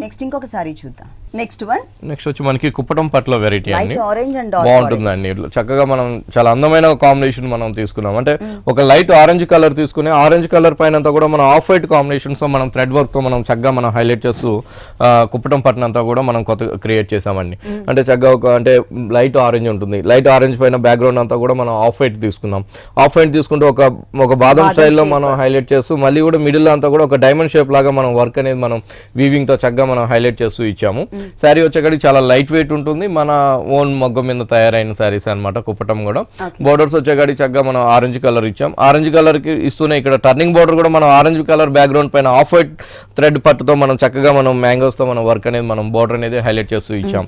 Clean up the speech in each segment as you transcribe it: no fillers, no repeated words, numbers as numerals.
Next ఇంకొక sorry చూద్దాం. Next వచ్చి మనకి కుప్పటం పట్ల వెరైటీ అండి, ఆరెంజ్ అండ్ బాగుంటుందండి. చక్కగా మనం చాలా అందమైన కాంబినేషన్ మనం తీసుకున్నాం. అంటే ఒక లైట్ ఆరెంజ్ కలర్ తీసుకుని ఆరెంజ్ కలర్ పైన అంతా కూడా మనం ఆఫ్ వైట్ కాంబినేషన్స్ తో మనం థ్రెడ్ వర్క్ తో మనం చక్కగా మనం హైలైట్ చేస్తూ కుప్పటం పట్టిన అంతా కూడా మనం కొత్త క్రియేట్ చేసామండి. అంటే చక్కగా ఒక అంటే లైట్ ఆరెంజ్ ఉంటుంది, లైట్ ఆరెంజ్ పైన బ్యాక్గ్రౌండ్ అంతా కూడా మనం ఆఫ్ వైట్ తీసుకున్నాం. ఆఫ్ వైట్ తీసుకుంటూ ఒక బాదం స్టైల్లో మనం హైలైట్ చేస్తూ మళ్ళీ కూడా మిడిల్ అంతా కూడా ఒక డైమండ్ షేప్ లాగా మనం వర్క్ అనేది మనం వీవింగ్ తో చక్కగా మనం హైలైట్ చేస్తూ ఇచ్చాము. శారీ వచ్చేకాడికి చాలా లైట్ వెయిట్ ఉంటుంది, మన ఓన్ మగ్గం మీద తయారైన శారీస్ అనమాట. కుప్పటం కూడా బోర్డర్స్ వచ్చేకాడికి చక్కగా మనం ఆరెంజ్ కలర్ ఇచ్చాం. ఆరెంజ్ కలర్ కి ఇస్తూనే ఇక్కడ టర్నింగ్ బోర్డర్ కూడా మనం ఆరెంజ్ కలర్ బ్యాక్గ్రౌండ్ పైన ఆఫ్ వైట్ థ్రెడ్ పట్టుతో మనం చక్కగా మనం మ్యాంగోస్ తో మనం వర్క్ అనేది మనం బోర్డర్ అనేది హైలైట్ చేస్తూ ఇచ్చాం.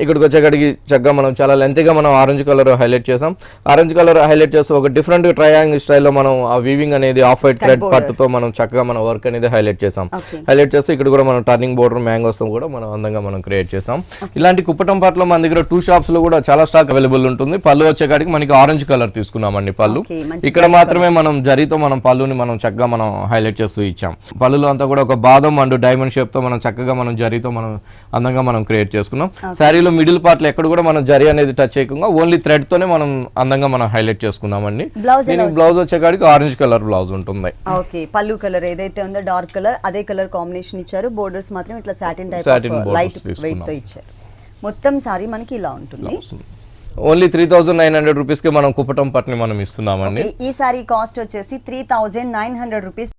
ఇక్కడికి వచ్చేకాడికి చక్కగా మనం చాలా లెంత్ గా మనం ఆరెంజ్ కలర్ హైలైట్ చేసాం. ఆరెంజ్ కలర్ హైలైట్ చేస్తూ ఒక డిఫరెంట్ ట్రయాంగిల్ స్టైల్లో మనం ఆ వీవింగ్ అనేది ఆఫ్ వైట్ థ్రెడ్ పట్టుతో మనం చక్కగా మన వర్క్ అనేది హైలైట్ చేసాం. హైలైట్ చేస్తే ఇక్కడ కూడా మనం టర్నింగ్ బోర్డర్ మ్యాంగోస్ తో కూడా మనం అందంగా మనం క్రియేట్ చేసాం. ఇలాంటి కుప్పటం పట్ల మన దగ్గర 2 షాప్స్ లో కూడా చాలా స్టాక్ అవైలబుల్ ఉంటుంది. పళ్ళు వచ్చేకాడికి మనకి ఆరెంజ్ కలర్ తీసుకున్నామండి పళ్ళు. ఇక్కడ మాత్రమే మనం జరీతో మనం పళ్ళుని మనం చక్కగా మనం హైలైట్ చేస్తూ ఇచ్చాం. పళ్ళులో అంతా కూడా ఒక బాదం అండ్ డైమండ్ షేప్ తో మనం చక్కగా మనం జరీతో మనం అందంగా మనం క్రియేట్ చేసుకున్నాం. శారీలో మిడిల్ పార్ట్ లో ఎక్కడ కూడా మనం జరీ అనేది టచ్ చేయకుండా ఓన్లీ థ్రెడ్ తోనే మనం అందంగా మనం హైలైట్ చేసుకున్నామండి. బ్లౌజ్ వచ్చేకాడికి ఆరెంజ్ కలర్ బ్లౌజ్ ఉంటుంది. ఓకే, పళ్ళు కలర్ ఏదైతే ఉందో డార్క్ కలర్ అదే కలర్ కాంబినేషన్ ఇచ్చారు. బోర్డర్స్ మాత్రం ఇట్లా సాటిన్ టైప్ లైట్ వెయిట్ తో ఇచ్చారు. మొత్తం సారీ మనకి ఇలా ఉంటుంది. ఓన్లీ 3900 రూపీస్ కి మనం కుప్పటం పట్టుని మనం ఇస్తున్నామండి. ఈ సారీ కాస్ట్ వచ్చేసి 3900 రూపీస్.